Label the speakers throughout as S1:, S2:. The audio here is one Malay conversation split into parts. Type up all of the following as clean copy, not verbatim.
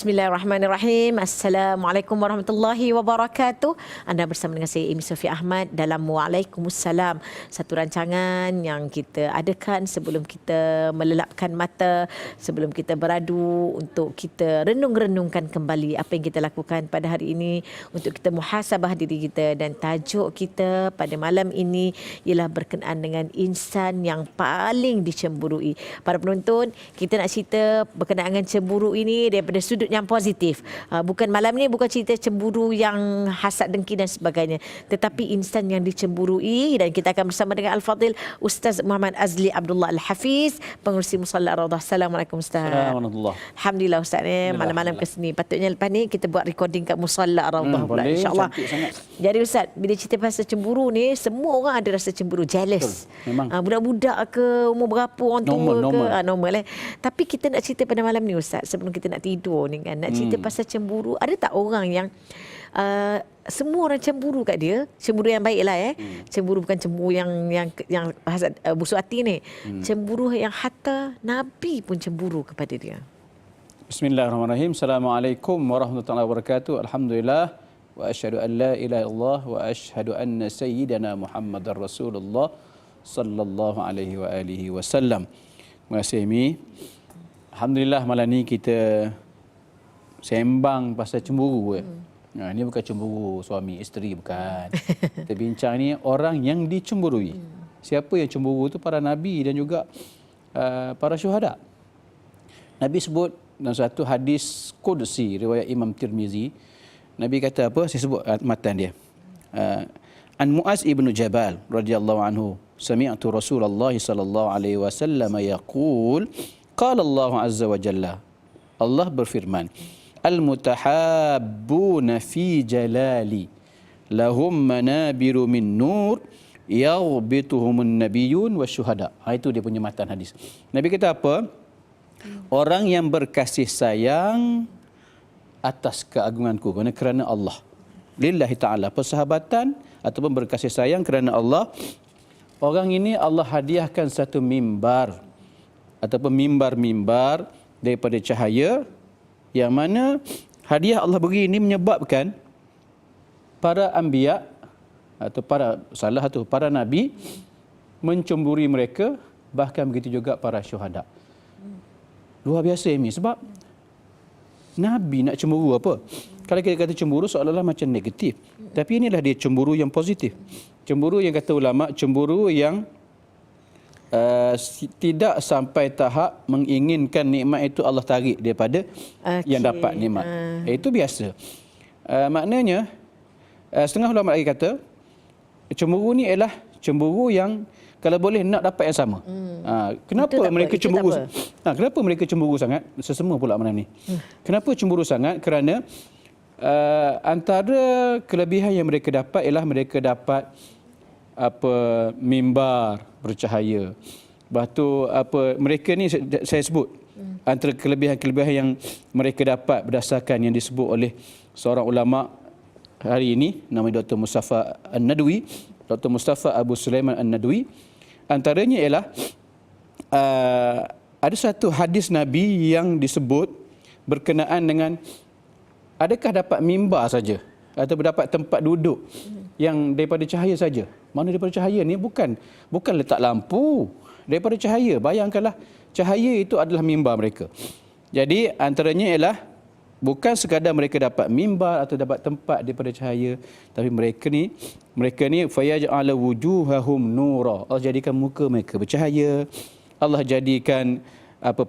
S1: Bismillahirrahmanirrahim. Assalamualaikum warahmatullahi wabarakatuh. Anda bersama dengan saya Amy Sofia Ahmad dalam Waalaikumsalam. Satu rancangan yang kita adakan sebelum kita melelapkan mata, sebelum kita beradu, untuk kita renung-renungkan kembali apa yang kita lakukan pada hari ini, untuk kita muhasabah diri kita. Dan tajuk kita pada malam ini ialah berkenaan dengan insan yang paling dicemburui. Para penonton, kita nak cerita berkenaan dengan cemburu ini daripada sudut yang positif. Bukan malam ni bukan cerita cemburu yang hasad dengki dan sebagainya, tetapi insan yang dicemburui. Dan kita akan bersama dengan Al-Fadhil Ustaz Muhammad Azli Abdullah Al-Hafiz, pengurusi Musalla Ar-Rawdah. Assalamualaikum Ustaz.
S2: Assalamualaikum.
S1: Alhamdulillah Ustaz ni malam-malam ke sini. Patutnya lepas ni kita buat recording kat Musalla Ar-Rawdah pula, insya-Allah. Jadi Ustaz, bila cerita pasal cemburu ni, semua orang ada rasa cemburu, jealous. Budak-budak ke, umur berapa, orang tua ke, normal Tapi kita nak cerita pada malam ni Ustaz, sebelum kita nak tidur ni kan, nak cerita pasal cemburu. Ada tak orang yang semua orang cemburu kat dia, cemburu yang baik lah cemburu bukan cemburu yang hasad, busuk hati ni. Cemburu yang hatta Nabi pun cemburu kepada dia.
S2: Bismillahirrahmanirrahim. Assalamualaikum warahmatullahi wabarakatuh. Alhamdulillah wa asyhadu an la ilaha illallah wa asyhadu anna sayyidana Muhammadar Rasulullah sallallahu alaihi wa alihi wasallam. Terima kasih Amy. Alhamdulillah malam ni kita sembang pasal cemburu. Ini bukan cemburu suami isteri, bukan. Kita bincang ni orang yang dicemburui. Siapa yang cemburu tu? Para nabi dan juga para syuhada. Nabi sebut dalam satu hadis qudsi riwayat Imam Tirmizi, Nabi kata apa? Saya sebut matan dia. An Muaz ibn Jabal radhiyallahu anhu, sami'tu Rasulullah sallallahu alaihi wasallam yaqul, qala Allah azza wa jalla, Allah berfirman, al-mutahabbuna fi jalali lahum manabiru min nur yaghbituhumun nabiyyun wasyuhada. Itu dia punya matan hadis. Nabi kata apa? Orang yang berkasih sayang atas keagunganku, kerana Allah, lillahi ta'ala, persahabatan ataupun berkasih sayang kerana Allah, orang ini Allah hadiahkan satu mimbar ataupun mimbar-mimbar daripada cahaya, yang mana hadiah Allah beri ini menyebabkan para anbiya atau para nabi mencemburi mereka, bahkan begitu juga para syuhada. Luar biasa ini, sebab nabi nak cemburu apa? Kalau kita kata cemburu seolah-olah macam negatif, tapi inilah dia cemburu yang positif. Cemburu yang kata ulama, cemburu yang tidak sampai tahap menginginkan nikmat itu Allah tarik daripada yang dapat nikmat. Itu biasa. Maknanya setengah ulama lagi kata cemburu ni ialah cemburu yang kalau boleh nak dapat yang sama. Kenapa mereka cemburu? Kenapa mereka cemburu sangat? Sesama pula malam ni. Kenapa cemburu sangat? Kerana antara kelebihan yang mereka dapat ialah mereka dapat mimbar bercahaya. Lepas tu mereka ni saya sebut antara kelebihan-kelebihan yang mereka dapat berdasarkan yang disebut oleh seorang ulama hari ini, namanya Dr. Mustafa An-Nadwi, Dr. Mustafa Abu Sulaiman An-Nadwi. Antaranya ialah ada satu hadis Nabi yang disebut berkenaan dengan adakah dapat mimbar saja atau dapat tempat duduk yang daripada cahaya saja. Mana daripada cahaya ni bukan letak lampu, daripada cahaya. Bayangkanlah, cahaya itu adalah mimbar mereka. Jadi antaranya ialah bukan sekadar mereka dapat mimbar atau dapat tempat daripada cahaya, tapi mereka ni fayaj'ala wujuhahum nura. Allah jadikan muka mereka bercahaya. Allah jadikan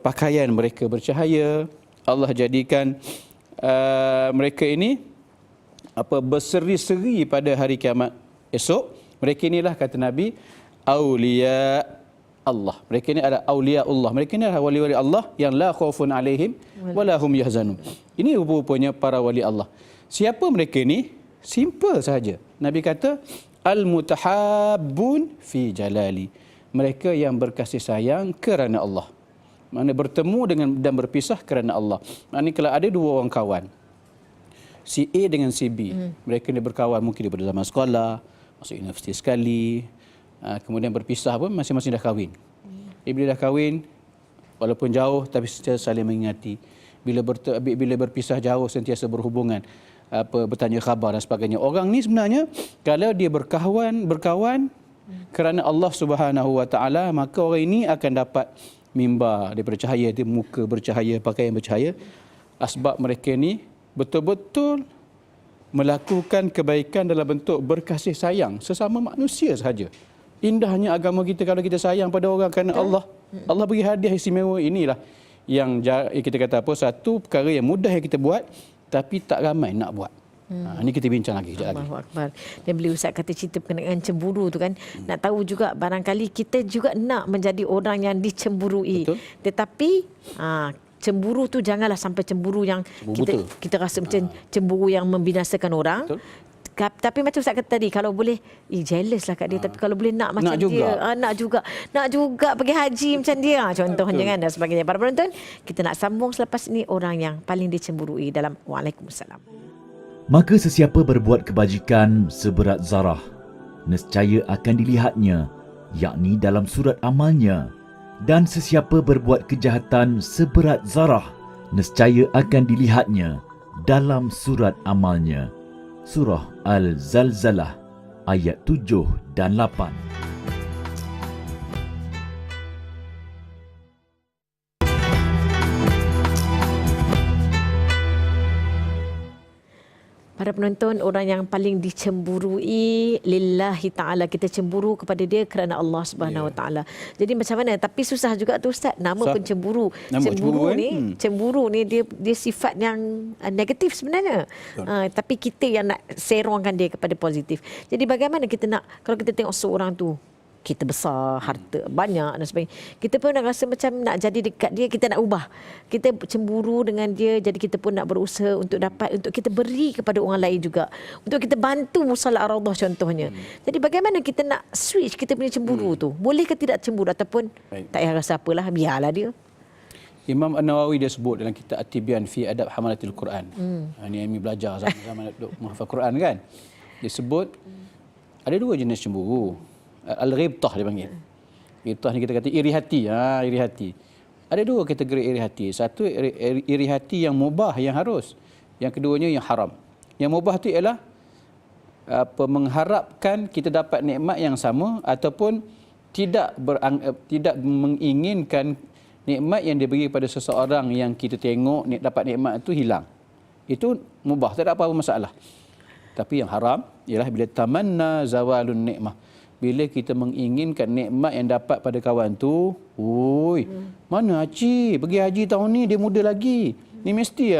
S2: pakaian mereka bercahaya. Allah jadikan mereka ini berseri-seri pada hari kiamat esok. Mereka inilah kata Nabi auliya Allah. Mereka ini adalah auliya Allah. Mereka ini adalah wali-wali Allah yang la khaufun alaihim wala hum yahzanun. Ini rupa-rupanya para wali Allah. Siapa mereka ini? Simple sahaja. Nabi kata al-mutahabbun fi jalali. Mereka yang berkasih sayang kerana Allah. Maksudnya bertemu dengan dan berpisah kerana Allah. Maksudnya kalau ada dua orang kawan, si A dengan si B, mereka ni berkawan mungkin daripada zaman sekolah, masuk universiti sekali, kemudian berpisah pun masing-masing dah kahwin. Bila dah kahwin, walaupun jauh tapi saling mengingati. bila berpisah jauh sentiasa berhubungan, bertanya khabar dan sebagainya. Orang ni sebenarnya kalau dia berkawan kerana Allah Subhanahu Wa Taala, maka orang ini akan dapat mimbar daripada cahaya, dia muka bercahaya, pakaian bercahaya. Sebab mereka ni betul-betul melakukan kebaikan dalam bentuk berkasih sayang sesama manusia sahaja. Indahnya agama kita kalau kita sayang pada orang kerana Allah. Allah beri hadiah istimewa. Inilah yang kita kata apa, satu perkara yang mudah yang kita buat tapi tak ramai nak buat. Ini kita bincang lagi sekejap lagi.
S1: Allahu Akbar. Dan bila Ustaz kata cerita berkenaan dengan cemburu tu kan, nak tahu juga barangkali kita juga nak menjadi orang yang dicemburui. Betul. Tetapi cemburu tu janganlah sampai cemburu yang kita rasa macam cemburu yang membinasakan orang. Betul. Tapi macam Ustaz kata tadi, kalau boleh jealous lah kat dia, tapi kalau boleh nak macam dia, nak juga pergi haji macam dia contohnya kan, dan sebagainya. Para penonton, kita nak sambung selepas ini orang yang paling dicemburui dalam Waalaikumsalam.
S3: Maka sesiapa berbuat kebajikan seberat zarah, nescaya akan dilihatnya, yakni dalam surat amalnya. Dan sesiapa berbuat kejahatan seberat zarah, nescaya akan dilihatnya dalam surat amalnya. Surah Al-Zalzalah ayat 7 dan 8.
S1: Para penonton, orang yang paling dicemburui lillahi ta'ala. Kita cemburu kepada dia kerana Allah Subhanahu Wa Ta'ala. Jadi macam mana? Tapi susah juga tu Ustaz. Nama pun cemburu. Cemburu ni dia sifat yang negatif sebenarnya. Tapi kita yang nak serongkan dia kepada positif. Jadi bagaimana kita nak, kalau kita tengok seorang tu, kita besar, harta banyak dan sebagainya, kita pun nak rasa macam nak jadi dekat dia, kita nak ubah. Kita cemburu dengan dia, jadi kita pun nak berusaha untuk kita beri kepada orang lain juga. Untuk kita bantu musalah ar-radah contohnya. Jadi bagaimana kita nak switch kita punya cemburu tu? Boleh ke tidak cemburu ataupun tak payah rasa apalah, biarlah dia.
S2: Imam An-Nawawi dia sebut dalam kitab At-Tibyan fi Adab Hamalatil Quran. Ini Amy belajar zaman duk menghafal Quran kan. Dia sebut ada dua jenis cemburu. Al-ghibtah dia panggil. Ghibtah ni kita kata iri hati. Iri hati. Ada dua kategori iri hati. Satu iri hati yang mubah, yang harus. Yang keduanya yang haram. Yang mubah tu ialah mengharapkan kita dapat nikmat yang sama ataupun tidak menginginkan nikmat yang diberi pada seseorang yang kita tengok dapat nikmat itu hilang. Itu mubah, tak ada apa-apa masalah. Tapi yang haram ialah bila tamanna zawalun nikmah. Bila kita menginginkan nikmat yang dapat pada kawan tu, mana Haji? Pergi haji tahun ni dia muda lagi. Ni mesti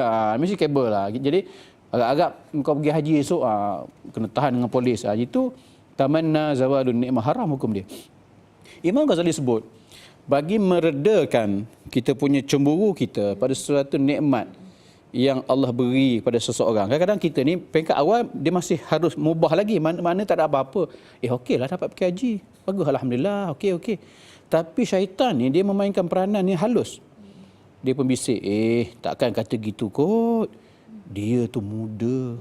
S2: kabel lah. Jadi agak-agak kau pergi haji esok kena tahan dengan polis. Itu tamanna zawalun nikmah, haram hukum dia. Imam Ghazali sebut, bagi meredakan kita punya cemburu kita pada sesuatu nikmat yang Allah beri pada seseorang. Kadang-kadang kita ni peringkat awal dia masih harus mubah lagi, mana tak ada apa-apa. Okeylah dapat pergi haji. Bagus, alhamdulillah. Okey. Tapi syaitan ni dia memainkan peranan ni halus. Dia pun bisik, takkan kata gitu kot. Dia tu muda,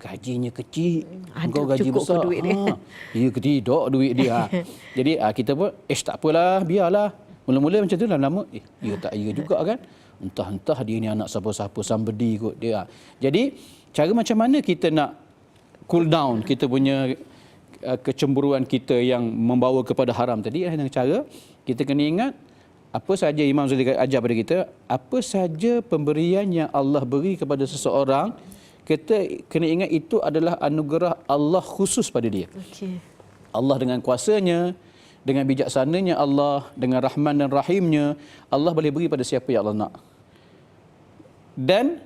S2: gajinya kecil, engkau gaji besar. Duit dia. Ya ke tidak duit dia. Jadi kita pun tak apalah, biarlah. Mula-mula macam tu, lama-lama ya tak ya juga kan. Entah dia ni anak siapa-siapa, somebody kot dia. Jadi cara macam mana kita nak cool down kita punya kecemburuan kita yang membawa kepada haram tadi, dengan cara kita kena ingat apa saja Imam Ghazali ajar pada kita, apa saja pemberian yang Allah beri kepada seseorang, kita kena ingat itu adalah anugerah Allah khusus pada dia. Allah dengan kuasanya, dengan bijaksananya Allah, dengan Rahman dan Rahimnya, Allah boleh beri pada siapa yang Allah nak. Dan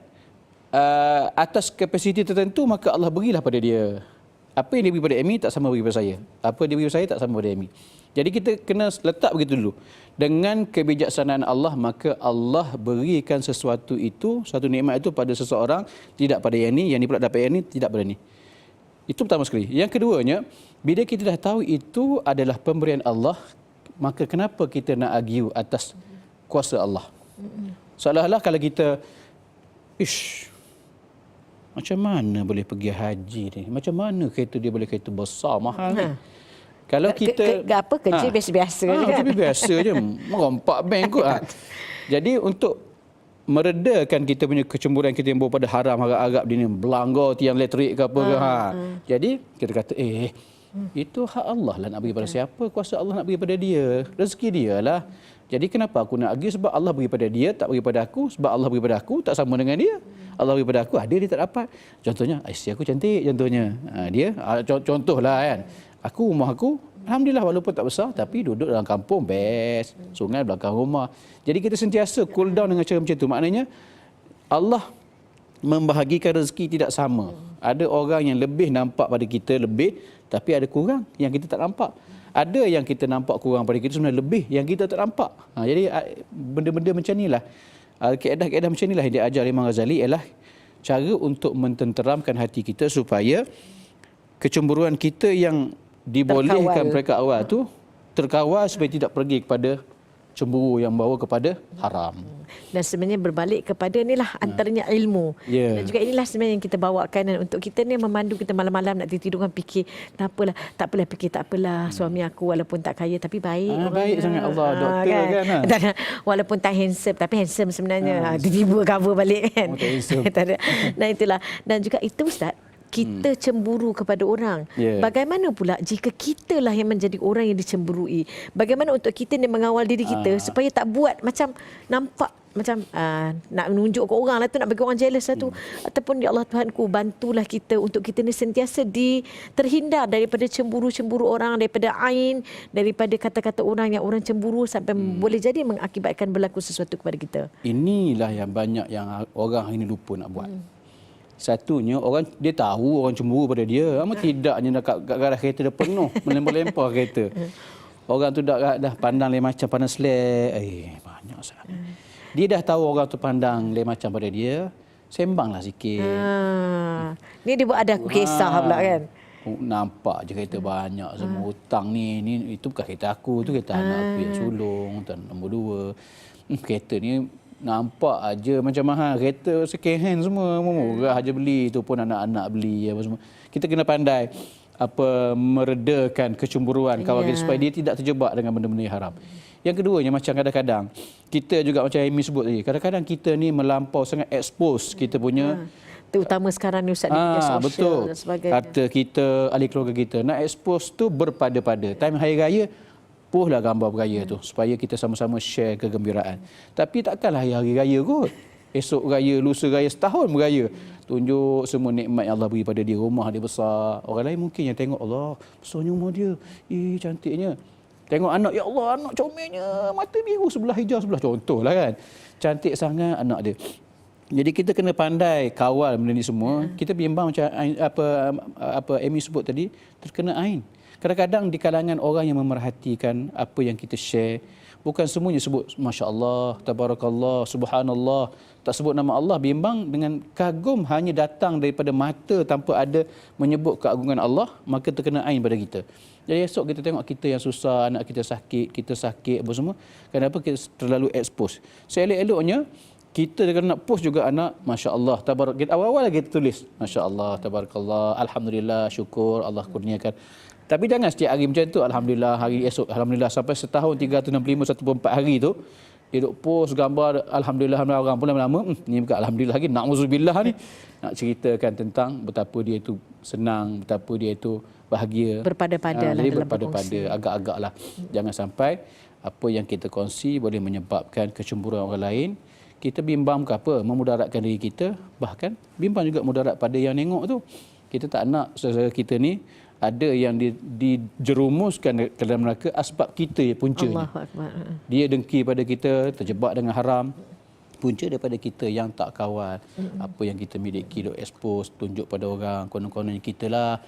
S2: atas kapasiti tertentu, maka Allah berilah pada dia. Apa yang dia beri pada Amy tak sama beri pada saya. Apa dia beri pada saya tak sama pada Amy. Jadi kita kena letak begitu dulu. Dengan kebijaksanaan Allah, maka Allah berikan sesuatu itu, suatu nikmat itu pada seseorang, tidak pada yang ni pula dapat yang ni, tidak pada ni. Itu pertama sekali. Yang keduanya, bila kita dah tahu itu adalah pemberian Allah, maka kenapa kita nak argue atas kuasa Allah? Seolah-olah kalau kita, macam mana boleh pergi haji ni? Macam mana kereta dia boleh kereta besar, mahal ni? Kalau kita...
S1: kerja biasa-biasa je kan?
S2: Kerja biasa je. Merompak bank kot. Jadi untuk meredakan kita punya kecemburuan kita yang bawa pada haram, harap-harap dia ni belanggar tiang elektrik ke apa ke. Jadi kita kata itu hak Allah lah nak bagi pada siapa, kuasa Allah nak bagi pada dia, rezeki dia lah. Jadi kenapa aku nak bagi? Sebab Allah bagi pada dia, tak bagi pada aku. Sebab Allah bagi pada aku, tak sama dengan dia. Allah bagi pada aku, ada dia tak dapat. Contohnya, isteri aku cantik contohnya. Dia, contohlah kan. Rumah aku, alhamdulillah walaupun tak besar, tapi duduk dalam kampung, best. Sungai belakang rumah. Jadi kita sentiasa cool down dengan cara macam tu. Maknanya, Allah membahagikan rezeki tidak sama. Ada orang yang lebih nampak pada kita lebih, tapi ada kurang yang kita tak nampak. Ada yang kita nampak kurang pada kita sebenarnya lebih yang kita tak nampak. Jadi benda-benda macam inilah, kaedah-kaedah macam inilah yang diajar Imam Ghazali ialah cara untuk mententeramkan hati kita supaya kecemburuan kita yang dibolehkan mereka awal tu terkawal supaya tidak pergi kepada cemburu yang membawa kepada haram.
S1: Dan sebenarnya berbalik kepada inilah antaranya ilmu. Dan juga inilah sebenarnya yang kita bawakan, dan untuk kita ni memandu kita malam-malam nak tidur kan fikir, tak apalah fikir tak apalah, suami aku walaupun tak kaya tapi baik.
S2: Baik sangat Allah, doktor kan.
S1: Walaupun tak handsome tapi handsome sebenarnya. Tiba-tiba cover balik kan. Nah itulah. Dan juga itu Ustaz, kita cemburu kepada orang. Bagaimana pula jika kitalah yang menjadi orang yang dicemburui? Bagaimana untuk kita ni mengawal diri kita supaya tak buat macam nampak macam nak menunjuk ke orang lah tu, nak bagi orang jealous lah tu. Ataupun ya Allah Tuhanku, bantulah kita untuk kita ni sentiasa terhindar daripada cemburu-cemburu orang, daripada ain, daripada kata-kata orang yang orang cemburu sampai boleh jadi mengakibatkan berlaku sesuatu kepada kita. Inilah
S2: yang banyak yang orang ini lupa nak buat. Satunya, orang dia tahu orang cemburu pada dia, amat tidaknya kat garah kereta dia penuh melempar-lempar kereta. Orang tu dah pandang lain macam, pandang selek. Banyak sangat. Dia dah tahu orang tu pandang lain macam pada dia, sembanglah sikit.
S1: Ni dia buat ada aku kisah pula kan.
S2: Nampak je kereta banyak semua hutang ni itu bukan kereta aku, tu kereta anak aku yang sulung, dan nombor 2. Kereta ni nampak aja macam mahal, kereta second hand semua murah aja beli, tu pun anak-anak beli apa semua. Kita kena pandai meredakan kecemburuan kawan kita supaya dia tidak terjebak dengan benda-benda yang haram. Yang keduanya, macam kadang-kadang kita juga macam Amy sebut tadi, kadang-kadang kita ni melampau sangat expose kita punya
S1: terutama sekarang ni Ustaz di media sosial
S2: betul.
S1: Dan sebagainya.
S2: Harta kita, ahli keluarga kita nak expose tu berpada-pada. Time hari raya, post lah gambar beraya tu supaya kita sama-sama share kegembiraan. Tapi takkanlah hari raya kot. Esok raya, lusa raya, setahun beraya. Tunjuk semua nikmat yang Allah beri pada dia. Rumah dia besar. Orang lain mungkin yang tengok, Allah, besarnya rumah dia. Cantiknya. Tengok anak, ya Allah, anak comelnya. Mata biru sebelah, hijau sebelah. Contohlah kan. Cantik sangat anak dia. Jadi kita kena pandai kawal benda ni semua. Kita bimbang macam apa Amy sebut tadi, terkena ain. Kadang-kadang di kalangan orang yang memerhatikan apa yang kita share, bukan semuanya sebut Masya Allah, Tabarakallah, Subhanallah, tak sebut nama Allah, bimbang dengan kagum hanya datang daripada mata tanpa ada menyebut keagungan Allah, maka terkena ain pada kita. Jadi esok kita tengok kita yang susah, anak kita sakit apa semua, kenapa kita terlalu expose. Seelok-eloknya, kita kena nak post juga anak, Masya Allah, awal-awal lagi kita tulis, Masya Allah, Tabarakallah, Alhamdulillah, syukur, Allah kurniakan. Tapi jangan setiap hari macam tu, Alhamdulillah, hari esok, Alhamdulillah, sampai setahun 365, 1/4 hari tu, dia duk post gambar, Alhamdulillah, orang pun lama-lama, ni bukan Alhamdulillah lagi, na'udzubillah ni. Nak ceritakan tentang betapa dia itu senang, betapa dia itu bahagia.
S1: Berpada-pada lah
S2: jadi
S1: dalam
S2: berpada-pada, agak-agak lah. Jangan sampai apa yang kita kongsi boleh menyebabkan kecemburuan orang lain. Kita bimbang ke apa, memudaratkan diri kita, bahkan bimbang juga mudarat pada yang nengok tu. Kita tak nak saudara kita ni ada yang dijerumuskan ke dalam neraka sebab kita puncanya. Dia dengki pada kita, terjebak dengan haram. Punca daripada kita yang tak kawal. Apa yang kita miliki, duk expose, tunjuk pada orang, konon-konon kita lah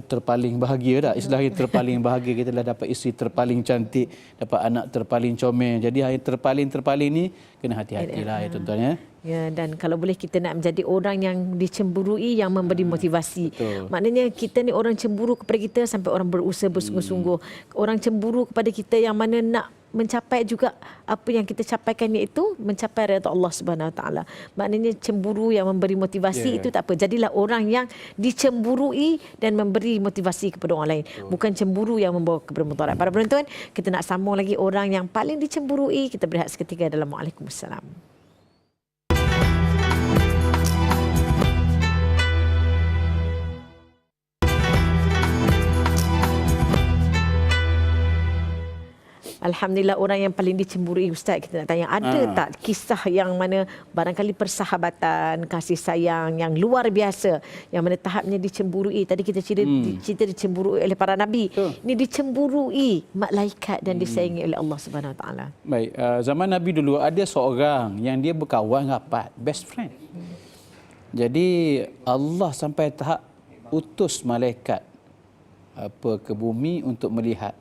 S2: terpaling bahagia dah. Istilahnya terpaling bahagia, kita dah dapat isteri terpaling cantik, dapat anak terpaling comel. Jadi yang terpaling ni kena hati-hatilah ya tuan-tuan ya.
S1: Ya, dan kalau boleh kita nak menjadi orang yang dicemburui, yang memberi motivasi.
S2: Betul.
S1: Maknanya kita ni orang cemburu kepada kita sampai orang berusaha bersungguh-sungguh. Orang cemburu kepada kita yang mana nak mencapai juga apa yang kita capaikan, iaitu mencapai redha Allah Subhanahu Wa Taala. Maknanya cemburu yang memberi motivasi itu tak apa. Jadilah orang yang dicemburui dan memberi motivasi kepada orang lain. Bukan cemburu yang membawa kepada mudarat. Para penonton, kita nak sambung lagi orang yang paling dicemburui. Kita berehat seketika dalam Waalaikumsalam. Alhamdulillah, orang yang paling dicemburui, Ustaz, kita nak tanya, ada tak kisah yang mana barangkali persahabatan, kasih sayang yang luar biasa, yang mana tahapnya dicemburui? Tadi kita cerita dicemburui oleh para nabi. Ini dicemburui malaikat dan disayangi oleh Allah Subhanahu Wa Taala.
S2: Baik, zaman Nabi dulu ada seorang yang dia berkawan rapat, best friend. Jadi Allah sampai tahap utus malaikat ke bumi untuk melihat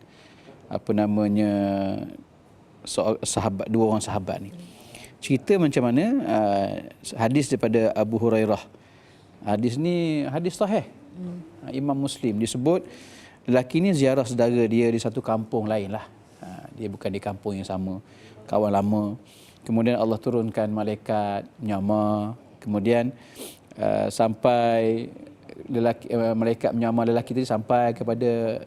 S2: dua orang sahabat ni. Cerita macam mana, hadis daripada Abu Hurairah. Hadis ni hadis sahih. Imam Muslim disebut lelaki ni ziarah saudara dia di satu kampung lain lah. Dia bukan di kampung yang sama, kawan lama. Kemudian Allah turunkan malaikat menyamar. Kemudian sampai malaikat menyamar lelaki tadi sampai kepada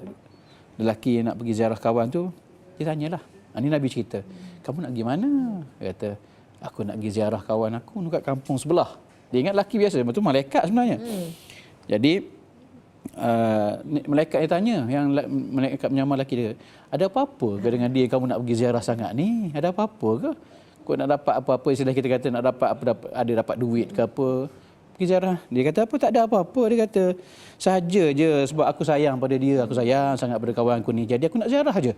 S2: lelaki yang nak pergi ziarah kawan tu. Dia tanyalah, ini Nabi cerita, kamu nak pergi mana? Dia kata, aku nak pergi ziarah kawan aku dekat kampung sebelah. Dia ingat lelaki biasa, betul malaikat sebenarnya. Jadi malaikat dia tanya, yang malaikat menyamar lelaki dia, ada apa-apa ke dengan dia kamu nak pergi ziarah sangat ni? Ada apa-apa ke? Kau nak dapat apa-apa, istilah kita kata nak dapat apa, ada dapat duit ke apa? Pergi ziarah. Dia kata apa, tak ada apa-apa. Dia kata sahaja je sebab aku sayang pada dia, aku sayang sangat pada kawan aku ni. Jadi aku nak ziarah je.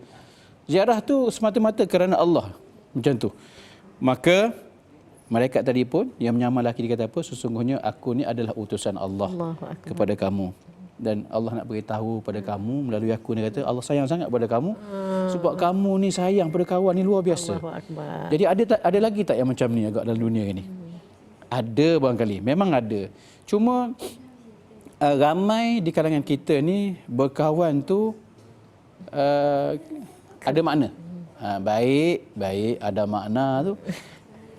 S2: Ziarah tu semata-mata kerana Allah. Macam tu. Maka malaikat tadi pun yang menyamar lelaki dia kata apa, sesungguhnya aku ni adalah utusan Allah kepada kamu. Dan Allah nak beritahu pada kamu melalui aku, dia kata Allah sayang sangat pada kamu sebab kamu ni sayang pada kawan ni luar biasa. Jadi ada lagi tak yang macam ni agak dalam dunia ini? Ada barangkali, memang ada. Cuma ramai di kalangan kita ni berkawan tu ada makna. Baik ada makna tu.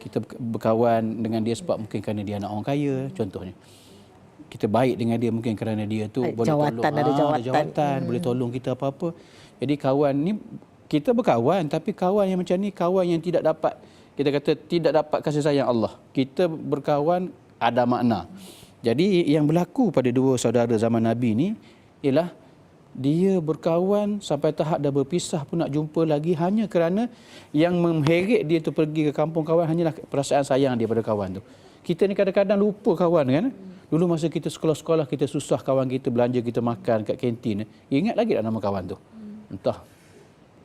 S2: Kita berkawan dengan dia sebab mungkin kerana dia anak orang kaya contohnya. Kita baik dengan dia mungkin kerana dia tu boleh
S1: jawatan,
S2: tolong. Ada jawatan, boleh tolong kita apa-apa. Jadi kawan ni, kita berkawan, tapi kawan yang macam ni kawan yang tidak dapat, kita kata tidak dapat kasih sayang Allah. Kita berkawan ada makna. Jadi yang berlaku pada dua saudara zaman Nabi ni ialah dia berkawan sampai tahap dah berpisah pun nak jumpa lagi hanya kerana yang mengheret dia tu pergi ke kampung kawan hanyalah perasaan sayang dia pada kawan tu. Kita ni kadang-kadang lupa kawan kan. Dulu masa kita sekolah-sekolah, kita susah kawan kita belanja, kita makan kat kantin. Ingat lagi tak nama kawan tu? Entah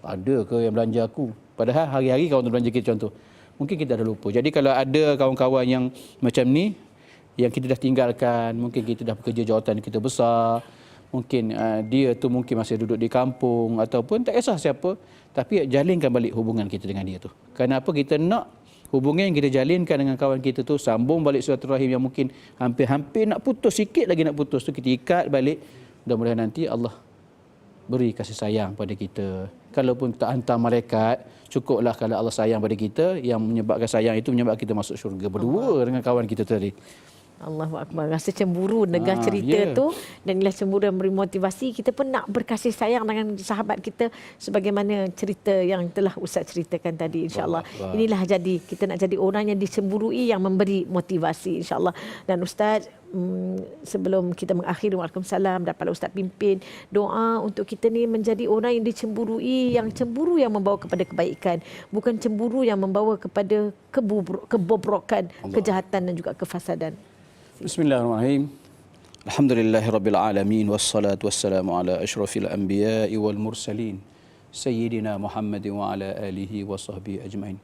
S2: ada ke yang belanja aku. Padahal hari-hari kawan tu belanja kita contoh. Mungkin kita dah lupa. Jadi kalau ada kawan-kawan yang macam ni, yang kita dah tinggalkan, mungkin kita dah bekerja jawatan kita besar, mungkin dia tu mungkin masih duduk di kampung ataupun tak kisah siapa, tapi jalinkan balik hubungan kita dengan dia tu. Kerana apa? Kita nak hubungan yang kita jalinkan dengan kawan kita tu sambung balik silaturahim yang mungkin hampir-hampir nak putus, sikit lagi nak putus tu, kita ikat balik. Mudah-mudahan nanti Allah beri kasih sayang pada kita. Kalaupun tak hantar malaikat, cukuplah kalau Allah sayang pada kita, yang menyebabkan sayang itu menyebabkan kita masuk syurga berdua dengan kawan kita tadi.
S1: Allahu Akbar. Rasa cemburu dengar cerita tu, dan inilah cemburu yang memberi motivasi kita pun nak berkasih sayang dengan sahabat kita sebagaimana cerita yang telah Ustaz ceritakan tadi, insya-Allah. Inilah jadi kita nak jadi orang yang dicemburui, yang memberi motivasi, insya-Allah. Dan Ustaz, sebelum kita mengakhiri, Waalaikumsalam, dapat Ustaz pimpin doa untuk kita ni menjadi orang yang dicemburui, yang cemburu yang membawa kepada kebaikan, bukan cemburu yang membawa kepada kebobrokan, kejahatan dan juga kefasadan.
S2: Bismillahirrahmanirrahim. Alhamdulillahirabbil alamin, wassalatu wassalamu ala asyrafil anbiya'i wal mursalin sayyidina Muhammadin wa ala alihi wa sahbihi ajmain.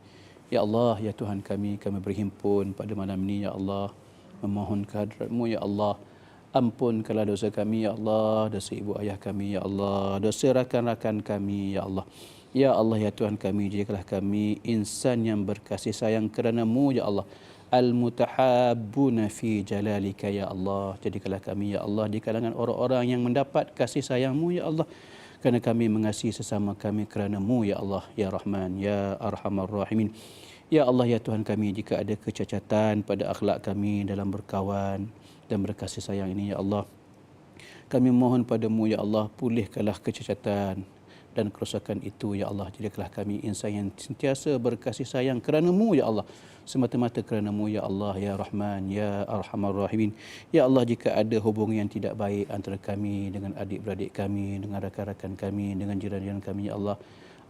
S2: Ya Allah, ya Tuhan kami berhimpun pada malam ini ya Allah, memohon kehadrat-Mu ya Allah. Ampunkanlah dosa kami ya Allah, dosa ibu ayah kami ya Allah, dosa rakan-rakan kami ya Allah. Ya Allah, ya Tuhan kami, jadikanlah kami insan yang berkasih sayang kerana-Mu ya Allah. Al-mutahabbuna fi jalalika ya Allah. Jadikanlah kami ya Allah di kalangan orang-orang yang mendapat kasih sayang-Mu ya Allah, kerana kami mengasihi sesama kami kerana-Mu ya Allah, ya Rahman, ya Arhamar Rahimin. Ya Allah, ya Tuhan kami, jika ada kecacatan pada akhlak kami dalam berkawan dan berkasih sayang ini ya Allah, kami mohon padamu ya Allah, pulihkanlah kecacatan dan kerosakan itu ya Allah. Jadikanlah kami insan yang sentiasa berkasih sayang kerana-Mu ya Allah, semata-mata kerana-Mu ya Allah, ya Rahman, ya Arhamar Rahimin. Ya Allah, jika ada hubungan yang tidak baik antara kami dengan adik-beradik kami, dengan rakan-rakan kami, dengan jiran-jiran kami ya Allah,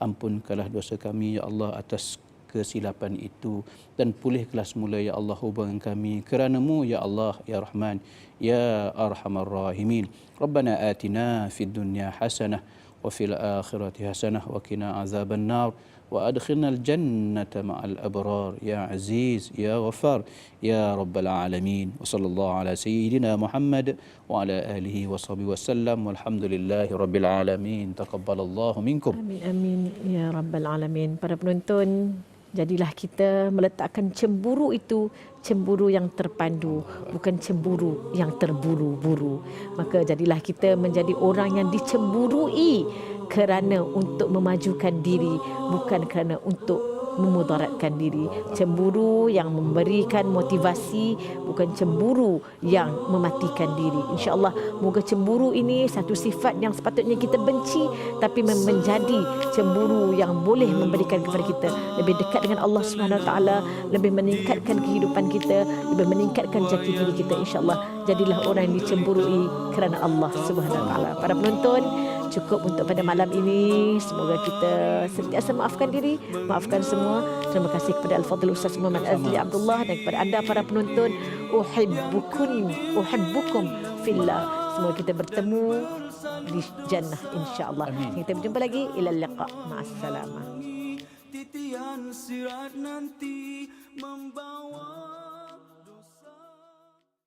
S2: Ampunkanlah dosa kami ya Allah atas kesilapan itu, dan pulihkanlah semula ya Allah hubungan kami kerana-Mu ya Allah ya Rahman ya Arhamar Rahimin. Rabbana atina fid dunya hasanah wa fil akhirati hasanah wa qina azaban nar wa adkhilnal jannata ma'al abrar ya aziz ya ghafar ya rabbal alamin. Wa sallallahu ala sayyidina Muhammad wa ala alihi wa sahbihi wasallam walhamdulillahi rabbil alamin. Taqabbalallahu minkum.
S1: Amin amin ya rabbal alamin. Para penonton, jadilah kita meletakkan cemburu itu cemburu yang terpandu, bukan cemburu yang terburu-buru. Maka jadilah kita menjadi orang yang dicemburui kerana untuk memajukan diri, bukan kerana untuk memudaratkan diri. Cemburu yang memberikan motivasi, bukan cemburu yang mematikan diri. InsyaAllah moga cemburu ini satu sifat yang sepatutnya kita benci, tapi menjadi cemburu yang boleh memberikan kepada kita lebih dekat dengan Allah Subhanahu Wa Taala, lebih meningkatkan kehidupan kita, lebih meningkatkan jati diri kita. InsyaAllah jadilah orang yang dicemburui kerana Allah Subhanahu Wa Taala. Para penonton, cukup untuk pada malam ini. Semoga kita sentiasa maafkan diri, maafkan semua. Terima kasih kepada Al-Fadhil Ustaz Muhammad Azli Abdullah dan kepada anda para penonton. Uhibbukum fillah. Semoga kita bertemu di jannah insya-Allah. Kita berjumpa lagi. Ilal liqa. Ma'assalamah. Titian sirat nanti